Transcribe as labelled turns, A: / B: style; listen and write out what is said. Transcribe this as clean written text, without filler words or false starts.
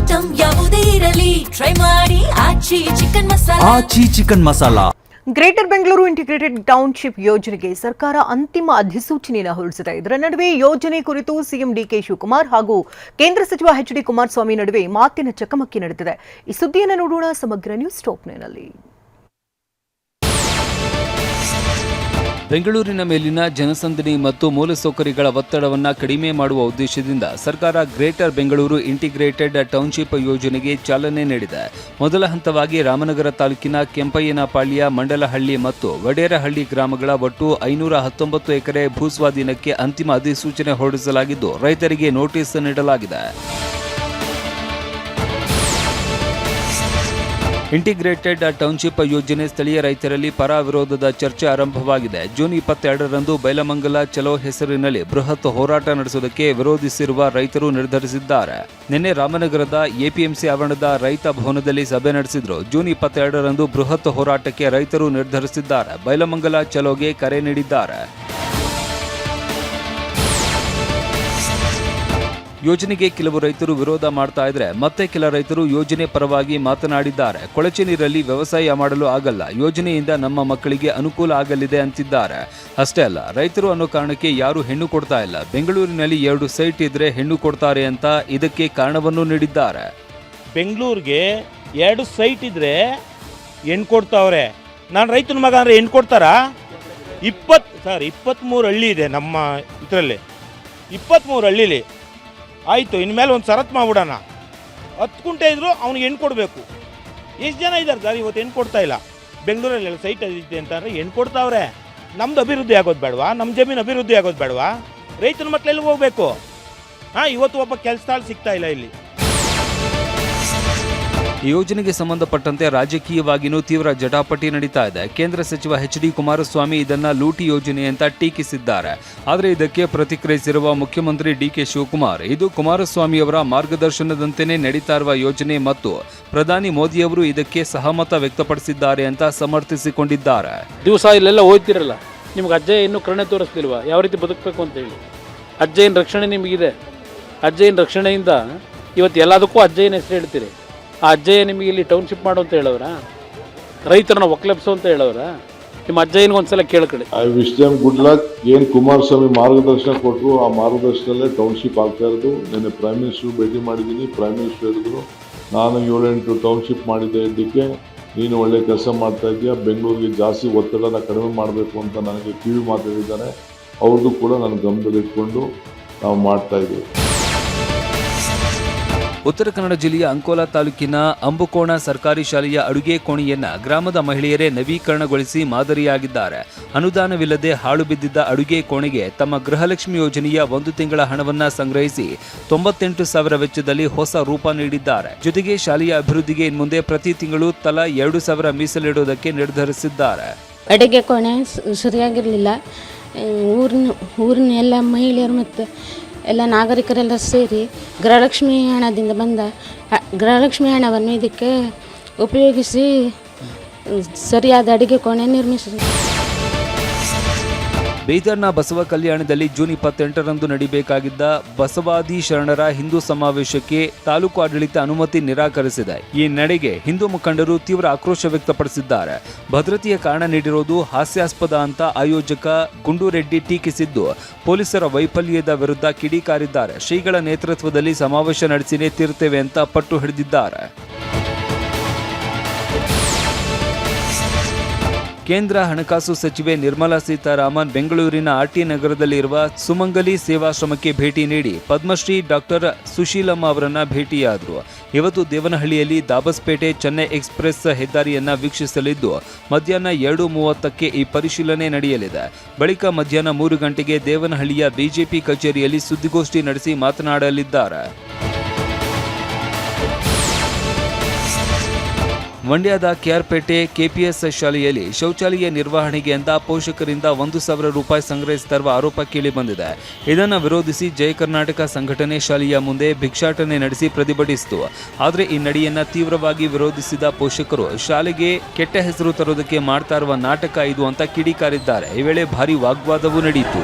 A: Item ಯಾವುದೇ ಇರಲಿ try ಮಾಡಿ Aachi chicken masala.
B: Greater Bengaluru integrated township ಯೋಜನೆಗೆ ಸರ್ಕಾರ ಅಂತಿಮ ಅಧಿಸೂಚನೆಯನ್ನು ಹೊರಡಿಸಿದೆ. ಇದರ ನಡುವೆ ಯೋಜನೆ ಕುರಿತು ಸಿಎಂ ಡಿಕೆ ಶಿವಕುಮಾರ್ ಹಾಗೂ ಕೇಂದ್ರ ಸಚಿವ ಎಚ್.ಡಿ. ಕುಮಾರಸ್ವಾಮಿ ನಡುವೆ ಮಾತಿನ ಚಕಮಕಿ ನಡೆದಿದೆ. ಈ ಸುದ್ದಿಯನ್ನು ನೋಡೋಣ ಸಮಗ್ರ ನ್ಯೂಸ್ ಟಾಪ್ನಲ್ಲಿ.
C: ಬೆಂಗಳೂರಿನ ಮೇಲಿನ ಜನಸಂದಣಿ ಮತ್ತು ಮೂಲಸೌಕರ್ಯಗಳ ಒತ್ತಡವನ್ನು ಕಡಿಮೆ ಮಾಡುವ ಉದ್ದೇಶದಿಂದ ಸರ್ಕಾರ ಗ್ರೇಟರ್ ಬೆಂಗಳೂರು ಇಂಟಿಗ್ರೇಟೆಡ್ ಟೌನ್ಶಿಪ್ ಯೋಜನೆಗೆ ಚಾಲನೆ ನೀಡಿದೆ. ಮೊದಲ ಹಂತವಾಗಿ ರಾಮನಗರ ತಾಲೂಕಿನ ಕೆಂಪಯ್ಯನಪಾಳ್ಯ, ಮಂಡಲಹಳ್ಳಿ ಮತ್ತು ವಡೇರಹಳ್ಳಿ ಗ್ರಾಮಗಳ ಒಟ್ಟು 519 ಎಕರೆ ಭೂಸ್ವಾಧೀನಕ್ಕೆ ಅಂತಿಮ ಅಧಿಸೂಚನೆ ಹೊರಡಿಸಲಾಗಿದ್ದು, ರೈತರಿಗೆ ನೋಟಿಸ್ ನೀಡಲಾಗಿದೆ. ಇಂಟಿಗ್ರೇಟೆಡ್ ಟೌನ್ಶಿಪ್ ಯೋಜನೆ ಸ್ಥಳೀಯ ರೈತರಲ್ಲಿ ಪರ ವಿರೋಧದ ಚರ್ಚೆ ಆರಂಭವಾಗಿದೆ. ಜೂನ್ 22ರಂದು ಬೈಲಮಂಗಲ ಚಲೋ ಹೆಸರಿನಲ್ಲಿ ಬೃಹತ್ ಹೋರಾಟ ನಡೆಸುವುದಕ್ಕೆ ವಿರೋಧಿಸಿರುವ ರೈತರು ನಿರ್ಧರಿಸಿದ್ದಾರೆ. ನಿನ್ನೆ ರಾಮನಗರದ ಎಪಿಎಂಸಿ ಆವರಣದ ರೈತ ಭವನದಲ್ಲಿ ಸಭೆ ನಡೆಸಿದ್ರು. ಜೂನ್ 22ರಂದು ಬೃಹತ್ ಹೋರಾಟಕ್ಕೆ ರೈತರು ನಿರ್ಧರಿಸಿದ್ದಾರೆ. ಬೈಲಮಂಗಲ ಚಲೋಗೆ ಕರೆ ನೀಡಿದ್ದಾರೆ. ಯೋಜನೆಗೆ ಕೆಲವು ರೈತರು ವಿರೋಧ ಮಾಡ್ತಾ ಇದ್ರೆ ಮತ್ತೆ ಕೆಲ ರೈತರು ಯೋಜನೆ ಪರವಾಗಿ ಮಾತನಾಡಿದ್ದಾರೆ. ಕೊಳಚೆ ನೀರಲ್ಲಿ ವ್ಯವಸಾಯ ಮಾಡಲು ಆಗಲ್ಲ, ಯೋಜನೆಯಿಂದ ನಮ್ಮ ಮಕ್ಕಳಿಗೆ ಅನುಕೂಲ ಆಗಲಿದೆ ಅಂತಿದ್ದಾರೆ. ಅಷ್ಟೇ ಅಲ್ಲ, ರೈತರು ಅನ್ನೋ ಕಾರಣಕ್ಕೆ ಯಾರು ಹೆಣ್ಣು ಕೊಡ್ತಾ ಇಲ್ಲ. ಬೆಂಗಳೂರಿನಲ್ಲಿ 2 ಸೈಟ್ ಇದ್ರೆ ಹೆಣ್ಣು ಕೊಡ್ತಾರೆ ಅಂತ ಇದಕ್ಕೆ ಕಾರಣವನ್ನು ನೀಡಿದ್ದಾರೆ.
D: ಬೆಂಗಳೂರಿಗೆ 2 ಸೈಟ್ ಇದ್ರೆ ಹೆಣ್ಣು ಕೊಡ್ತಾವ್ರೆ. ನಾನು ರೈತನ ಮಗ ಅಂದ್ರೆ ಹೆಣ್ಣು ಕೊಡ್ತಾರಾ? 23 ಹಳ್ಳಿ ಇದೆ ನಮ್ಮ ಇದರಲ್ಲಿ. 23 ಹಳ್ಳಿಲಿ ಆಯಿತು, ಇನ್ಮೇಲೆ ಒಂದು ಸರತ್ ಮಾಡ್ಬಿಡೋಣ. 10 ಗುಂಟೆ ಇದ್ರು ಅವ್ನಿಗೆ ಹೆಣ್ಣು ಕೊಡಬೇಕು. ಎಷ್ಟು ಜನ ಇದ್ದಾರೆ ಸರ್ ಇವತ್ತು ಹೆಣ್ಣು ಕೊಡ್ತಾ ಇಲ್ಲ? ಬೆಂಗಳೂರಲ್ಲಿ ಸೈಟ್ ಐತೆ ಅಂತಂದರೆ ಹೆಣ್ಣು ಕೊಡ್ತಾವ್ರೆ. ನಮ್ಮದು ಅಭಿವೃದ್ಧಿ ಆಗೋದು ಬೇಡವಾ? ನಮ್ಮ ಜಮೀನು ಅಭಿವೃದ್ಧಿ ಆಗೋದು ಬೇಡವಾ? ರೈತನ ಮಕ್ಳು ಎಲ್ಲಿಗೆ ಹೋಗಬೇಕು? ಇವತ್ತು ಒಬ್ಬ ಕೆಲಸದಾಳು ಸಿಗ್ತಾ ಇಲ್ಲ ಇಲ್ಲಿ.
C: ಈ ಯೋಜನೆಗೆ ಸಂಬಂಧಪಟ್ಟಂತೆ ರಾಜಕೀಯವಾಗಿಯೂ ತೀವ್ರ ಜಟಾಪಟಿ ನಡೀತಾ ಇದೆ. ಕೇಂದ್ರ ಸಚಿವ ಎಚ್.ಡಿ. ಕುಮಾರಸ್ವಾಮಿ ಇದನ್ನ ಲೂಟಿ ಯೋಜನೆ ಅಂತ ಟೀಕಿಸಿದ್ದಾರೆ. ಆದರೆ ಇದಕ್ಕೆ ಪ್ರತಿಕ್ರಿಯಿಸಿರುವ ಮುಖ್ಯಮಂತ್ರಿ ಡಿಕೆ ಶಿವಕುಮಾರ್, ಇದು ಕುಮಾರಸ್ವಾಮಿಯವರ ಮಾರ್ಗದರ್ಶನದಂತೆಯೇ ನಡೀತಾ ಇರುವ ಯೋಜನೆ ಮತ್ತು ಪ್ರಧಾನಿ ಮೋದಿಯವರು ಇದಕ್ಕೆ ಸಹಮತ ವ್ಯಕ್ತಪಡಿಸಿದ್ದಾರೆ ಅಂತ ಸಮರ್ಥಿಸಿಕೊಂಡಿದ್ದಾರೆ.
E: ದಿವಸ ಇಲ್ಲೆಲ್ಲ ಹೋಗ್ತಿರಲ್ಲ, ನಿಮ್ಗೆ ಅಜ್ಜಯ್ಯ ಇನ್ನೂ ಕರುಣೆ ತೋರಿಸ್ತಿಲ್ವಾ ಯಾವ ರೀತಿ ಬದುಕಬೇಕು ಅಂತ ಹೇಳಿ? ಅಜ್ಜಯ್ಯನ ರಕ್ಷಣೆ ನಿಮಗಿದೆ. ಅಜ್ಜಯ್ಯನ ರಕ್ಷಣೆಯಿಂದ ಇವತ್ತು ಎಲ್ಲದಕ್ಕೂ ಅಜ್ಜಯ್ಯನ ಹೆಸರು ಹೇಳ್ತೀರಿ. ಆ ಅಜ್ಜಯ್ಯ ನಿಮಗೆ ಇಲ್ಲಿ ಟೌನ್ಶಿಪ್ ಮಾಡು ಅಂತ ಹೇಳೋರ? ರೈತರನ್ನ ಒಕ್ಲೆಪ್ಸು ಅಂತ ಹೇಳೋರ? ನಿಮ್ಮ ಅಜ್ಜಯ್ಯನಿಗೆ ಒಂದ್ಸಲ ಕೇಳ್ಕೊಳ್ಳಿ.
F: I wish them good luck. ಏನು ಕುಮಾರಸ್ವಾಮಿ ಮಾರ್ಗದರ್ಶನ ಕೊಟ್ಟರು ಆ ಮಾರ್ಗದರ್ಶನದಲ್ಲೇ ಟೌನ್ಶಿಪ್ ಆಗ್ತಾ ಇರೋದು. ನಿನ್ನೆ ಪ್ರೈಮ್ ಮಿನಿಸ್ಟರ್ ಭೇಟಿ ಮಾಡಿದ್ದೀನಿ. ಪ್ರೈಮ್ ಮಿನಿಸ್ಟರ್ ಹೇಳಿದ್ರು, ನಾನು 7-8 ಟೌನ್ಶಿಪ್ ಮಾಡಿದ್ದೆ, ಇದಕ್ಕೆ ನೀನು ಒಳ್ಳೆ ಕೆಲಸ ಮಾಡ್ತಾ ಇದೆಯಾ, ಬೆಂಗಳೂರಿಗೆ ಜಾಸ್ತಿ ಒತ್ತಡನ ಕಡಿಮೆ ಮಾಡಬೇಕು ಅಂತ ನನಗೆ ಕಿವಿ ಮಾತು ಹೇಳಿದ್ದಾರೆ. ಅವ್ರದ್ದು ಕೂಡ ನನ್ನ ಗಮನದಲ್ಲಿಟ್ಕೊಂಡು ನಾವು ಮಾಡ್ತಾ ಇದ್ದೀವಿ.
C: ಉತ್ತರ ಕನ್ನಡ ಜಿಲ್ಲೆಯ ಅಂಕೋಲಾ ತಾಲೂಕಿನ ಅಂಬುಕೋಣ ಸರ್ಕಾರಿ ಶಾಲೆಯ ಅಡುಗೆ ಕೋಣೆಯನ್ನ ಗ್ರಾಮದ ಮಹಿಳೆಯರೇ ನವೀಕರಣಗೊಳಿಸಿ ಮಾದರಿಯಾಗಿದ್ದಾರೆ. ಅನುದಾನವಿಲ್ಲದೆ ಹಾಳು ಬಿದ್ದಿದ್ದ ಅಡುಗೆ ಕೋಣೆಗೆ ತಮ್ಮ ಗೃಹಲಕ್ಷ್ಮಿ ಯೋಜನೆಯ 1 ತಿಂಗಳ ಹಣವನ್ನ ಸಂಗ್ರಹಿಸಿ 98,000 ವೆಚ್ಚದಲ್ಲಿ ಹೊಸ ರೂಪ ನೀಡಿದ್ದಾರೆ. ಜೊತೆಗೆ ಶಾಲೆಯ ಅಭಿವೃದ್ಧಿಗೆ ಇನ್ಮುಂದೆ ಪ್ರತಿ ತಿಂಗಳು ತಲಾ 2,000 ಮೀಸಲಿಡುವುದಕ್ಕೆ ನಿರ್ಧರಿಸಿದ್ದಾರೆ.
G: ಅಡುಗೆ ಕೋಣೆ ಸರಿಯಾಗಿರಲಿಲ್ಲ. ಊರಿನ ಎಲ್ಲ ಮಹಿಳೆಯರು ಮತ್ತು ಎಲ್ಲ ನಾಗರಿಕರೆಲ್ಲ ಸೇರಿ ಗೃಹಲಕ್ಷ್ಮಿ ಹಣದಿಂದ ಬಂದ ಗೃಹಲಕ್ಷ್ಮಿ ಹಣವನ್ನು ಇದಕ್ಕೆ ಉಪಯೋಗಿಸಿ ಸರಿಯಾದ ಅಡುಗೆ ಕೋಣೆ ನಿರ್ಮಿಸಿದೆ.
C: ಬೀದರ್ನ ಬಸವ ಕಲ್ಯಾಣದಲ್ಲಿ ಜೂನ್ 28ರಂದು ನಡೆಯಬೇಕಾಗಿದ್ದ ಬಸವಾದಿ ಶರಣರ ಹಿಂದೂ ಸಮಾವೇಶಕ್ಕೆ ತಾಲೂಕು ಆಡಳಿತ ಅನುಮತಿ ನಿರಾಕರಿಸಿದೆ. ಈ ನಡೆಗೆ ಹಿಂದೂ ಮುಖಂಡರು ತೀವ್ರ ಆಕ್ರೋಶ ವ್ಯಕ್ತಪಡಿಸಿದ್ದಾರೆ. ಭದ್ರತೆಯ ಕಾರಣ ನೀಡಿರುವುದು ಹಾಸ್ಯಾಸ್ಪದ ಅಂತ ಆಯೋಜಕ ಗುಂಡೂರೆಡ್ಡಿ ಟೀಕಿಸಿದ್ದು, ಪೊಲೀಸರ ವೈಫಲ್ಯದ ವಿರುದ್ಧ ಕಿಡಿಕಾರಿದ್ದಾರೆ. ಶ್ರೀಗಳ ನೇತೃತ್ವದಲ್ಲಿ ಸಮಾವೇಶ ನಡೆಸಿನೇ ತೀರ್ತೇವೆ ಅಂತ ಪಟ್ಟು ಹಿಡಿದಿದ್ದಾರೆ. ಕೇಂದ್ರ ಹಣಕಾಸು ಸಚಿವೆ ನಿರ್ಮಲಾ ಸೀತಾರಾಮನ್ ಬೆಂಗಳೂರಿನ ಆರ್ಟಿ ನಗರದಲ್ಲಿರುವ ಸುಮಂಗಲಿ ಸೇವಾಶ್ರಮಕ್ಕೆ ಭೇಟಿ ನೀಡಿ ಪದ್ಮಶ್ರೀ ಡಾಕ್ಟರ್ ಸುಶೀಲಮ್ಮ ಅವರನ್ನ ಭೇಟಿಯಾದರು. ಇವತ್ತು ದೇವನಹಳ್ಳಿಯಲ್ಲಿ ದಾಬಸ್ಪೇಟೆ ಚೆನ್ನೈ ಎಕ್ಸ್ಪ್ರೆಸ್ ಹೆದ್ದಾರಿಯನ್ನ ವೀಕ್ಷಿಸಲಿದ್ದು, ಮಧ್ಯಾಹ್ನ 2:30ಕ್ಕೆ ಈ ಪರಿಶೀಲನೆ ನಡೆಯಲಿದೆ. ಬಳಿಕ ಮಧ್ಯಾಹ್ನ 3 ಗಂಟೆಗೆ ದೇವನಹಳ್ಳಿಯ ಬಿಜೆಪಿ ಕಚೇರಿಯಲ್ಲಿ ಸುದ್ದಿಗೋಷ್ಠಿ ನಡೆಸಿ ಮಾತನಾಡಲಿದ್ದಾರೆ. ಮಂಡ್ಯದ ಕೆಆರ್ಪೇಟೆ ಕೆಪಿಎಸ್ ಶಾಲೆಯಲ್ಲಿ ಶೌಚಾಲಯ ನಿರ್ವಹಣೆಗೆ ಅಂತ ಪೋಷಕರಿಂದ 1,000 ರೂಪಾಯಿ ಸಂಗ್ರಹಿಸುತ್ತಿರುವ ಆರೋಪ ಕೇಳಿಬಂದಿದೆ. ಇದನ್ನು ವಿರೋಧಿಸಿ ಜಯ ಕರ್ನಾಟಕ ಸಂಘಟನೆ ಶಾಲೆಯ ಮುಂದೆ ಭಿಕ್ಷಾಟನೆ ನಡೆಸಿ ಪ್ರತಿಭಟಿಸಿತು. ಆದರೆ ಈ ನಡೆಯನ್ನ ತೀವ್ರವಾಗಿ ವಿರೋಧಿಸಿದ ಪೋಷಕರು ಶಾಲೆಗೆ ಕೆಟ್ಟ ಹೆಸರು ತರೋದಕ್ಕೆ ಮಾಡ್ತಾ ಇರುವ ನಾಟಕ ಇದು ಅಂತ ಕಿಡಿಕಾರಿದ್ದಾರೆ. ಈ ವೇಳೆ ಭಾರೀ ವಾಗ್ವಾದವೂ ನಡೆಯಿತು.